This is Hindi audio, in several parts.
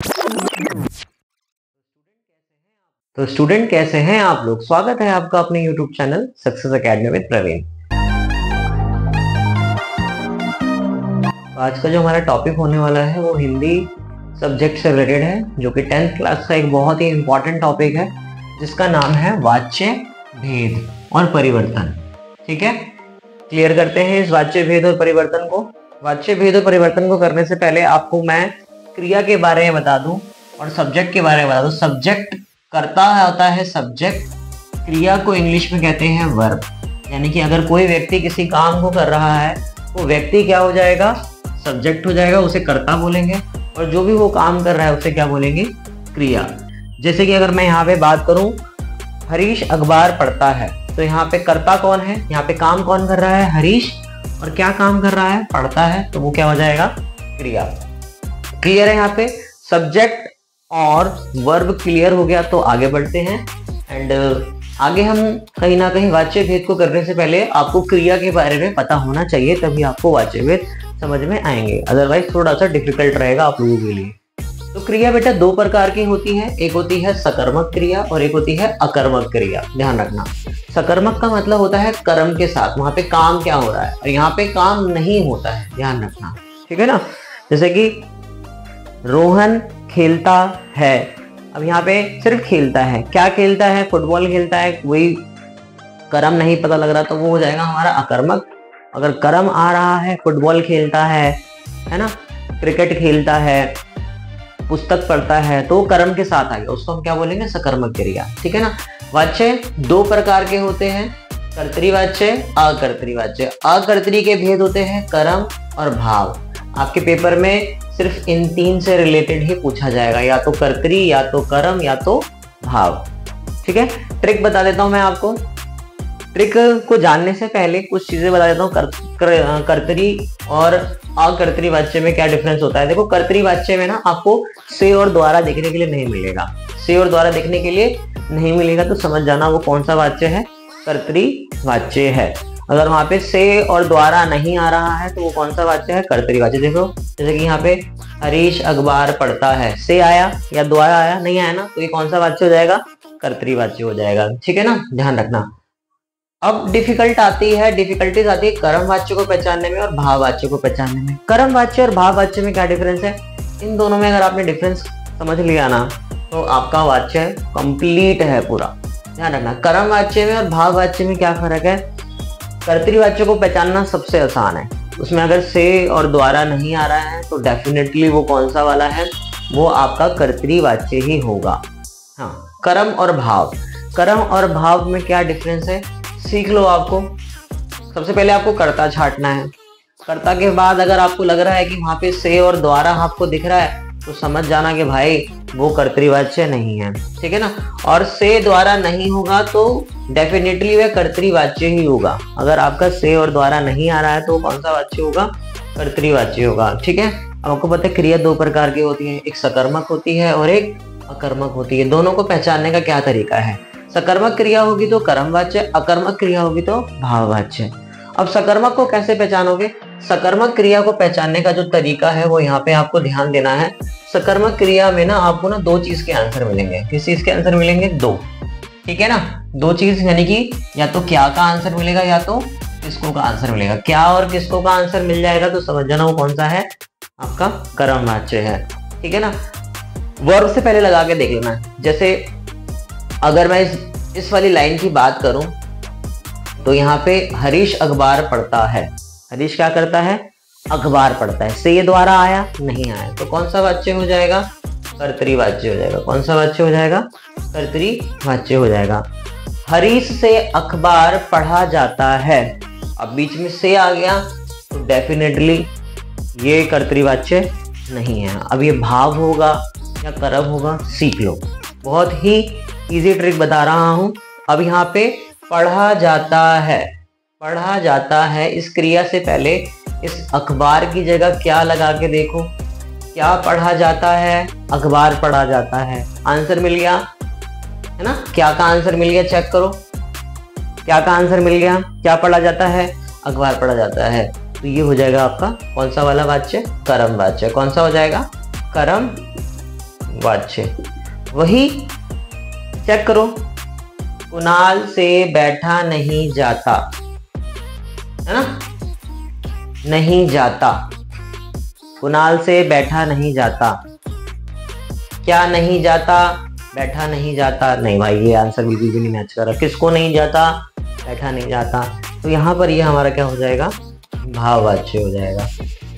तो स्टूडेंट कैसे हैं आप लोग। स्वागत है आपका अपने YouTube channel success academy with Praveen. आज का जो हमारा टॉपिक होने वाला है वो हिंदी सब्जेक्ट से रिलेटेड है, जो कि 10th क्लास का एक बहुत ही इंपॉर्टेंट टॉपिक है, जिसका नाम है वाच्य भेद और परिवर्तन। ठीक है, क्लियर करते हैं इस वाच्य भेद और परिवर्तन को। वाच्य भेद और परिवर्तन को करने से पहले आपको मैं क्रिया के बारे में बता दूं और सब्जेक्ट के बारे में बता दूं। सब्जेक्ट कर्ता होता है सब्जेक्ट, क्रिया को इंग्लिश में कहते हैं वर्ब। यानी कि अगर कोई व्यक्ति किसी काम को कर रहा है, वो व्यक्ति क्या हो जाएगा, सब्जेक्ट हो जाएगा, उसे कर्ता बोलेंगे, और जो भी वो काम कर रहा है उसे क्या बोलेंगे, क्रिया। जैसे कि अगर मैं यहाँ पे बात करूं, हरीश अखबार पढ़ता है, तो यहाँ पे कर्ता कौन है, यहाँ पे काम कौन कर रहा है, हरीश, और क्या काम कर रहा है, पढ़ता है, तो वो क्या हो जाएगा, क्रिया। क्लियर है यहाँ पे सब्जेक्ट और वर्ब क्लियर हो गया, तो आगे बढ़ते हैं। एंड आगे हम कहीं ना कहीं वाच्य भेद को करने से पहले आपको क्रिया के बारे में पता होना चाहिए, तभी आपको वाच्य भेद समझ में आएंगे, अदरवाइज थोड़ा सा डिफिकल्ट रहेगा आप लोगों के लिए। तो क्रिया बेटा दो प्रकार की होती है, एक होती है सकर्मक क्रिया और एक होती है अकर्मक क्रिया। ध्यान रखना, सकर्मक का मतलब होता है कर्म के साथ, वहां पे काम क्या हो रहा है, और यहाँ पे काम नहीं होता है, ध्यान रखना, ठीक है ना। जैसे कि रोहन खेलता है, अब यहाँ पे सिर्फ खेलता है, क्या खेलता है, फुटबॉल खेलता है, कोई कर्म नहीं पता लग रहा, तो वो हो जाएगा हमारा अकर्मक। अगर कर्म आ रहा है, फुटबॉल खेलता है ना, क्रिकेट खेलता है, पुस्तक पढ़ता है, तो कर्म के साथ आ गया, उसको हम क्या बोलेंगे, सकर्मक क्रिया। ठीक है ना। वाच्य दो प्रकार के होते हैं, कर्तृवाच्य, अकर्तृवाच्य। अकर्तृ के भेद होते हैं कर्म और भाव। आपके पेपर में सिर्फ इन तीन से रिलेटेड ही पूछा जाएगा, या तो कर्तृ, या तो कर्म, या तो भाव। ठीक है, ट्रिक बता देता हूं मैं आपको। ट्रिक को जानने से पहले कुछ चीजें बता देता हूँ। कर्तृ और अकर्तृ वाच्य में क्या डिफरेंस होता है। देखो, कर्तृ वाच्य में ना आपको से और द्वारा देखने के लिए नहीं मिलेगा, से और द्वारा देखने के लिए नहीं मिलेगा, तो समझ जाना वो कौन सा वाच्य है, कर्तृ वाच्य है। अगर वहां पे से और द्वारा नहीं आ रहा है तो वो कौन सा वाच्य है, कर्तृवाच्य। देखो, जैसे कि यहाँ पे हरीश अखबार पढ़ता है, से आया या द्वारा आया, नहीं आया ना, तो ये कौन सा वाच्य हो जाएगा, कर्तृवाच्य हो जाएगा। ठीक है ना, ध्यान रखना। अब डिफिकल्टीज आती है कर्म वाच्य को पहचानने में और भाव वाच्य को पहचानने में। कर्म वाच्य और भाव वाच्य में क्या डिफरेंस है, इन दोनों में अगर आपने डिफरेंस समझ लिया ना, तो आपका वाच्य कंप्लीट है पूरा। ध्यान रखना, कर्म वाच्य में और भाव वाच्य में क्या फर्क है। कर्तृवाच्य को पहचानना सबसे आसान है, उसमें अगर से और द्वारा नहीं आ रहा है तो डेफिनेटली वो कौन सा वाला है, वो आपका कर्तृवाच्य ही होगा। हाँ, कर्म और भाव, कर्म और भाव में क्या डिफरेंस है, सीख लो आपको। सबसे पहले आपको कर्ता छांटना है, कर्ता के बाद अगर आपको लग रहा है कि वहां पे से और द्वारा आपको दिख रहा है, तो समझ जाना कि भाई वो कर्तृवाच्य नहीं है। ठीक है ना, और से द्वारा नहीं होगा तो डेफिनेटली वह कर्तृवाच्य ही होगा। अगर आपका से और द्वारा नहीं आ रहा है तो कौन सा वाच्य होगा, कर्तृवाच्य होगा। ठीक है, अब आपको पता है क्रिया दो प्रकार की होती है, एक सकर्मक होती है और एक अकर्मक होती है। दोनों को पहचानने का क्या तरीका है, सकर्मक क्रिया होगी तो कर्मवाच्य, अकर्मक क्रिया होगी तो भाववाच्य। अब सकर्मक को कैसे पहचानोगे, सकर्मक क्रिया को पहचानने का जो तरीका है वो यहाँ पे आपको ध्यान देना है। सकर्मक क्रिया में ना आपको ना दो चीज के आंसर मिलेंगे। किस चीज के आंसर मिलेंगे, दो। ठीक है ना, दो चीज, यानी कि या तो क्या का आंसर मिलेगा या तो किसको का आंसर मिलेगा। क्या और किसको का आंसर मिल जाएगा तो समझ जाना वो कौन सा है, आपका कर्मवाच्य है। ठीक है ना, वर्ब से पहले लगा के देख लेना। जैसे अगर मैं इस वाली लाइन की बात करूं, तो यहाँ पे हरीश अखबार पढ़ता है, हरीश क्या करता है, अखबार पढ़ता है, से ये द्वारा आया, नहीं आया, तो कौन सा वाच्य हो जाएगा, कर्तृवाच्य हो जाएगा। कौन सा वाच्य हो जाएगा, कर्तृवाच्य हो जाएगा। हरीश से अखबार पढ़ा जाता है, अब बीच में से आ गया तो डेफिनेटली ये कर्तृवाच्य नहीं है। अब ये भाव होगा या कर्म होगा, सीख लो। बहुत ही इजी ट्रिक बता रहा हूं। अब यहाँ पे पढ़ा जाता है, पढ़ा जाता है, इस क्रिया से पहले इस अखबार की जगह क्या लगा के देखो, क्या पढ़ा जाता है, अखबार पढ़ा जाता है। आंसर मिल गया है ना, क्या का आंसर मिल गया, चेक करो, क्या का आंसर मिल गया, क्या पढ़ा जाता है, अखबार पढ़ा जाता है। तो ये हो जाएगा आपका कौन सा वाला वाच्य, कर्म वाच्य। कौन सा हो जाएगा, कर्म वाच्य। वही चेक करो, कुणाल से बैठा नहीं जाता, है ना, नहीं जाता, कुणाल से बैठा नहीं जाता। क्या नहीं जाता? बैठा नहीं जाता। नहीं भाई, ये आंसर बिल्कुल भी नहीं मैच कर रहा। किसको नहीं जाता? बैठा नहीं जाता। तो यहाँ पर ये हमारा क्या हो जाएगा? भाववाच्य हो जाएगा।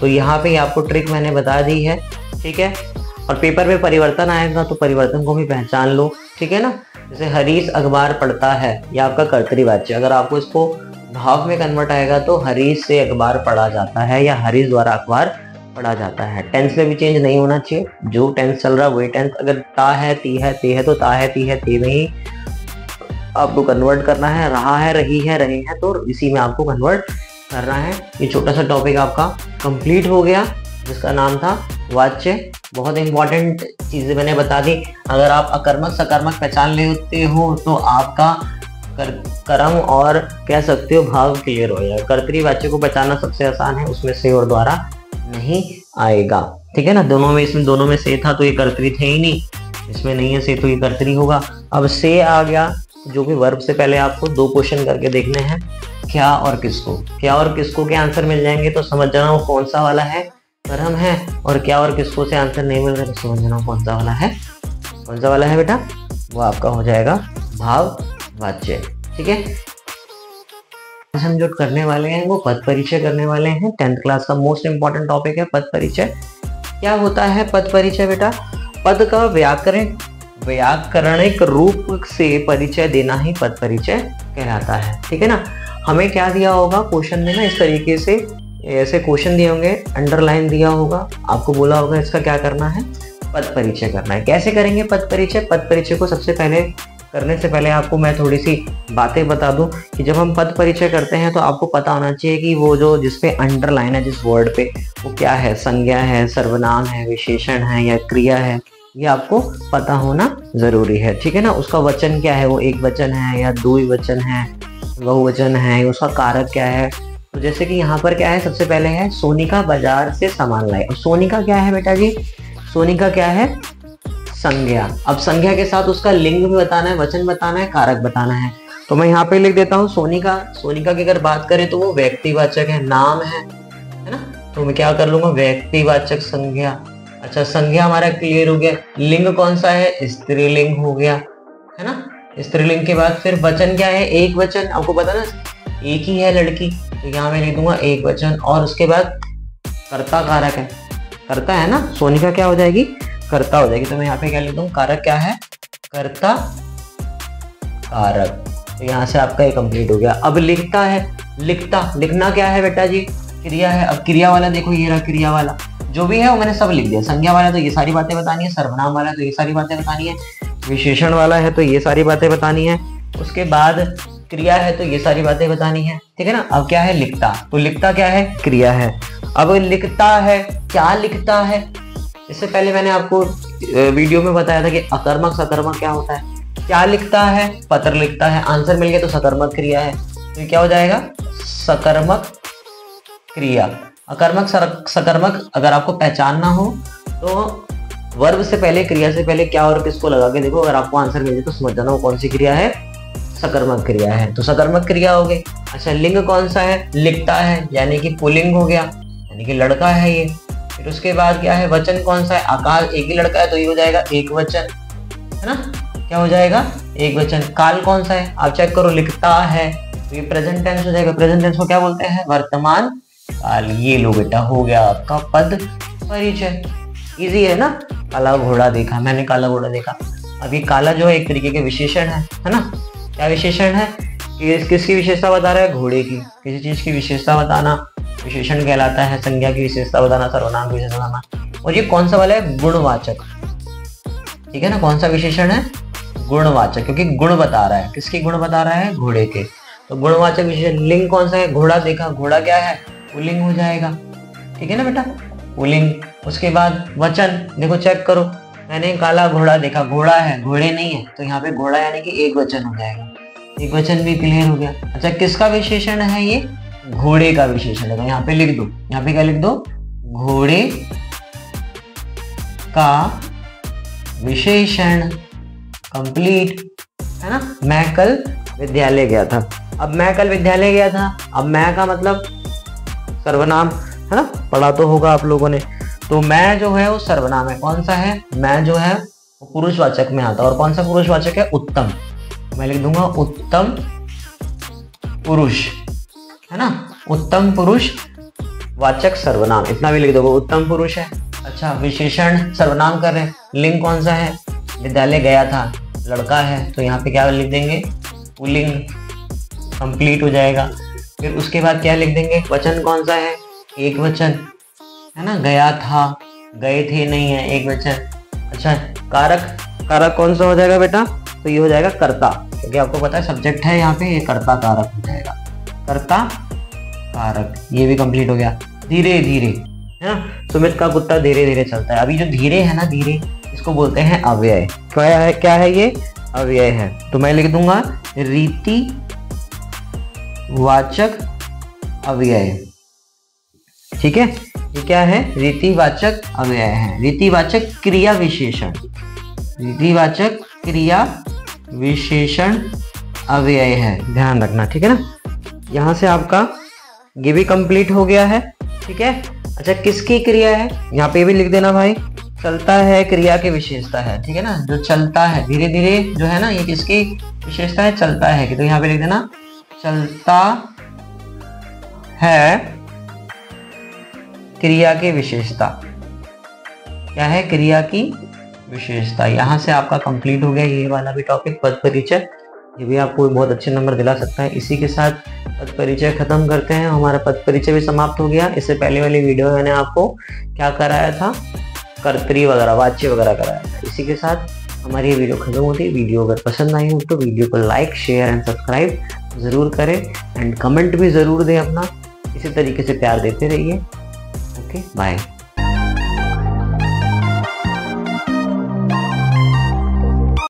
तो यहाँ पे आपको ट्रिक मैंने बता दी है, ठीक है। और पेपर में परिवर्तन आएगा तो परिवर्तन को भी पहचान लो, ठीक है ना। जैसे हरीश अखबार पढ़ता है, यह आपका कर्तृवाच्य। अगर आपको इसको भाव में कन्वर्ट आएगा तो हरीश से अखबार पढ़ा जाता है या हरीश द्वारा अखबार पढ़ा जाता है। टेंस में भी चेंज नहीं होना चाहिए, जो टेंस चल रहा है वही टेंस। अगर ता है, ती है, ते है, तो ता है, ती है, ते में ही आपको कन्वर्ट करना है। रहा है, रही है, रहे हैं, तो इसी में आपको कन्वर्ट करना है। ये छोटा सा टॉपिक आपका कंप्लीट हो गया, जिसका नाम था वाच्य। बहुत इंपॉर्टेंट चीजें मैंने बता दी। अगर आप अकर्मक सकर्मक पहचान लेते हो तो आपका कर्म और कह सकते हो भाव क्लियर हो जाएगा। कर्तृवाच्य को पहचानना सबसे आसान है, उसमें से और द्वारा नहीं आएगा, ठीक है ना। दोनों में, इसमें दोनों में से था तो ये कर्तरी थे ही नहीं, इसमें नहीं है से तो ये कर्तरी होगा। अब से आ गया, जो कि वर्ब से पहले आपको 2 क्वेश्चन करके देखने हैं, क्या और किसको। क्या और किसको के आंसर मिल जाएंगे तो समझ जाना वो कौन सा वाला है, कर्म है। और क्या और किसको से आंसर नहीं मिल रहा तो समझ जाना कौन सा वाला है, कौन सा वाला है बेटा, वो आपका हो जाएगा भाववाच्य, ठीक है। हम जो करने वाले हैं वो पद परिचय करने वाले हैं। 10th क्लास का मोस्ट इंपॉर्टेंट टॉपिक है पद परिचय। क्या होता है पद परिचय बेटा? पद का व्याकरणिक रूप से परिचय देना ही पद परिचय कहलाता है, ठीक है ना। हमें क्या दिया होगा क्वेश्चन में ना, इस तरीके से ऐसे क्वेश्चन दिए होंगे, अंडरलाइन दिया होगा, आपको बोला होगा इसका क्या करना है, पद परिचय करना है। कैसे करेंगे पद परिचय? पद परिचय को सबसे पहले करने से पहले आपको मैं थोड़ी सी बातें बता दूं कि जब हम पद परिचय करते हैं तो आपको पता होना चाहिए कि वो जो जिसपे अंडरलाइन है, जिस वर्ड पे, वो क्या है, संज्ञा है, सर्वनाम है, विशेषण है या क्रिया है, ये आपको पता होना जरूरी है, ठीक है ना। उसका वचन क्या है, वो एक वचन है या द्विवचन है, बहुवचन है, उसका कारक क्या है। तो जैसे कि यहाँ पर क्या है, सबसे पहले है सोनिका बाजार से सामान लाई। और सोनिका क्या है बेटा जी? सोनिका क्या है? संज्ञा। अब संज्ञा के साथ उसका लिंग भी बताना है, वचन बताना है, कारक बताना है। तो मैं यहाँ पे लिख देता हूँ सोनिका। सोनिका की अगर बात करें तो वो व्यक्तिवाचक है, नाम है ना। तो मैं क्या कर लूंगा, व्यक्तिवाचक संज्ञा। अच्छा, संज्ञा हमारा क्लियर हो गया। लिंग कौन सा है? स्त्रीलिंग हो गया, है ना। स्त्रीलिंग के बाद फिर वचन क्या है? एक वचन। आपको पता ना, एक ही है लड़की, तो यहाँ मैं लिख दूंगा एक वचन। और उसके बाद कर्ता कारक है, कर्ता है ना। सोनिका क्या हो जाएगी? कर्ता हो जाएगी। तो मैं यहाँ पे क्या लिख दूँ, कारक क्या है? कर्ता कारक। तो यहाँ से आपका ये कंप्लीट हो गया। अब लिखता है, लिखता, लिखना क्या है बेटा जी? क्रिया है। अब क्रिया वाला देखो, ये रहा क्रिया वाला, जो भी है वो मैंने सब लिख दिया। संज्ञा वाला तो ये सारी बातें बतानी है, सर्वनाम वाला तो ये सारी बातें बतानी है, विशेषण वाला है तो ये सारी बातें बतानी है, उसके बाद क्रिया है तो ये सारी बातें बतानी है, ठीक है ना। अब क्या है? लिखता। तो लिखता क्या है? क्रिया है। अब लिखता है, क्या लिखता है? इससे पहले मैंने आपको वीडियो में बताया था कि अकर्मक सकर्मक क्या होता है। क्या लिखता है? पत्र लिखता है। आंसर मिल गया तो सकर्मक क्रिया है, तो क्या हो जाएगा? सकर्मक क्रिया। अकर्मक सकर्मक अगर आपको पहचानना हो तो वर्ब से पहले, क्रिया से पहले क्या और किसको लगा के देखो। अगर आपको आंसर मिल जाए तो समझ जाना वो कौन सी क्रिया है, सकर्मक क्रिया है। तो सकर्मक क्रिया हो गई। अच्छा, लिंग कौन सा है? लिखता है, यानी कि पुल्लिंग हो गया, यानी कि लड़का है ये। फिर उसके बाद क्या है? वचन कौन सा है? आकाश, एक ही लड़का है तो ये हो जाएगा एक वचन, है ना। क्या हो जाएगा? एक वचन। काल कौन सा है? आप चेक करो, लिखता है तो ये प्रेजेंट टेंस हो जाएगा। प्रेजेंट टेंस को क्या बोलते हैं? वर्तमान काल। ये लो बेटा, हो गया आपका पद परिचय। इजी है ना। काला घोड़ा देखा, मैंने काला घोड़ा देखा। अब ये काला जो है एक तरीके के विशेषण है ना। क्या विशेषण है? किसकी विशेषता बता रहा है? घोड़े की। किसी चीज की विशेषता बताना विशेषण कहलाता है। संज्ञा की विशेषता बताना सर्वनाम की विशेषता बताना। और ये कौन सा वाला है? गुणवाचक, ठीक है ना। कौन सा विशेषण है? गुणवाचक, क्योंकि गुण बता रहा है। किसके गुण बता रहा है? घोड़े के। तो गुणवाचक विशेषण। लिंग कौन सा है? घोड़ा देखा, घोड़ा क्या है? पुल्लिंग हो जाएगा, ठीक है ना बेटा, पुल्लिंग। उसके बाद वचन देखो, चेक करो, मैंने काला घोड़ा देखा, घोड़ा है, घोड़े नहीं है, तो यहाँ पे घोड़ा यानी कि एक वचन हो जाएगा। एक वचन भी क्लियर हो गया। अच्छा, किसका विशेषण है ये? घोड़े का विशेषण है। तो यहाँ पे लिख दो, यहाँ पे क्या लिख दो? घोड़े का विशेषण, कंप्लीट, है ना। मैं कल विद्यालय गया था। अब मैं कल विद्यालय गया था, अब मैं का मतलब सर्वनाम, है ना, पढ़ा तो होगा आप लोगों ने। तो मैं जो है वो सर्वनाम है। कौन सा है? मैं जो है वो पुरुषवाचक में आता है। और कौन सा पुरुषवाचक है? उत्तम। मैं लिख दूंगा उत्तम पुरुष, है ना। उत्तम पुरुष वाचक सर्वनाम, इतना भी लिख दोगे, उत्तम पुरुष है। अच्छा, विशेषण सर्वनाम कर रहे हैं, लिंग कौन सा है? विद्यालय गया था, लड़का है, तो यहाँ पे क्या लिख देंगे? पुल्लिंग, कंप्लीट हो जाएगा। फिर उसके बाद क्या लिख देंगे? वचन कौन सा है? एक वचन, है ना। गया था, गए थे नहीं है, एक वचन। अच्छा, कारक, कारक कौन सा हो जाएगा बेटा? तो ये हो जाएगा कर्ता, क्योंकि आपको पता है सब्जेक्ट है यहाँ पे, ये कर्ता कारक हो जाएगा, कर्ता कारक। ये भी कंप्लीट हो गया। धीरे धीरे, है ना। सुमित का कुत्ता धीरे धीरे चलता है। अभी जो धीरे है ना, धीरे, इसको बोलते हैं अव्यय। क्या है? क्या है ये? अव्यय है। तो मैं लिख दूंगा रीति वाचक अव्यय। ठीक है, ये क्या है? रीतिवाचक अव्यय है। रीतिवाचक क्रिया विशेषण, रीतिवाचक क्रिया विशेषण अव्यय है, ध्यान रखना। ठीक है ना। यहां से आपका ये भी कंप्लीट हो गया है। ठीक है। अच्छा, किसकी क्रिया है? यहाँ पे भी लिख देना भाई, चलता है, क्रिया की विशेषता है। ठीक है ना, जो चलता है धीरे धीरे जो है ना, ये किसकी विशेषता है? चलता है की। तो यहाँ पे लिख देना चलता है क्रिया की विशेषता। क्या है? क्रिया की विशेषता। यहां से आपका कंप्लीट हो गया ये वाला भी टॉपिक, पद परिचय। ये भी आपको बहुत अच्छे नंबर दिला सकता है। इसी के साथ पद परिचय खत्म करते हैं। हमारा पद परिचय भी समाप्त हो गया। इससे पहले वाली वीडियो में मैंने आपको क्या कराया था? कर्तरी वगैरह, वाच्य वगैरह कराया था। इसी के साथ हमारी ये वीडियो खत्म होती है। वीडियो अगर पसंद आई हो तो वीडियो को लाइक, शेयर एंड सब्सक्राइब जरूर करें, एंड कमेंट भी जरूर दें अपना। इसी तरीके से प्यार देते रहिए। Okay, bye.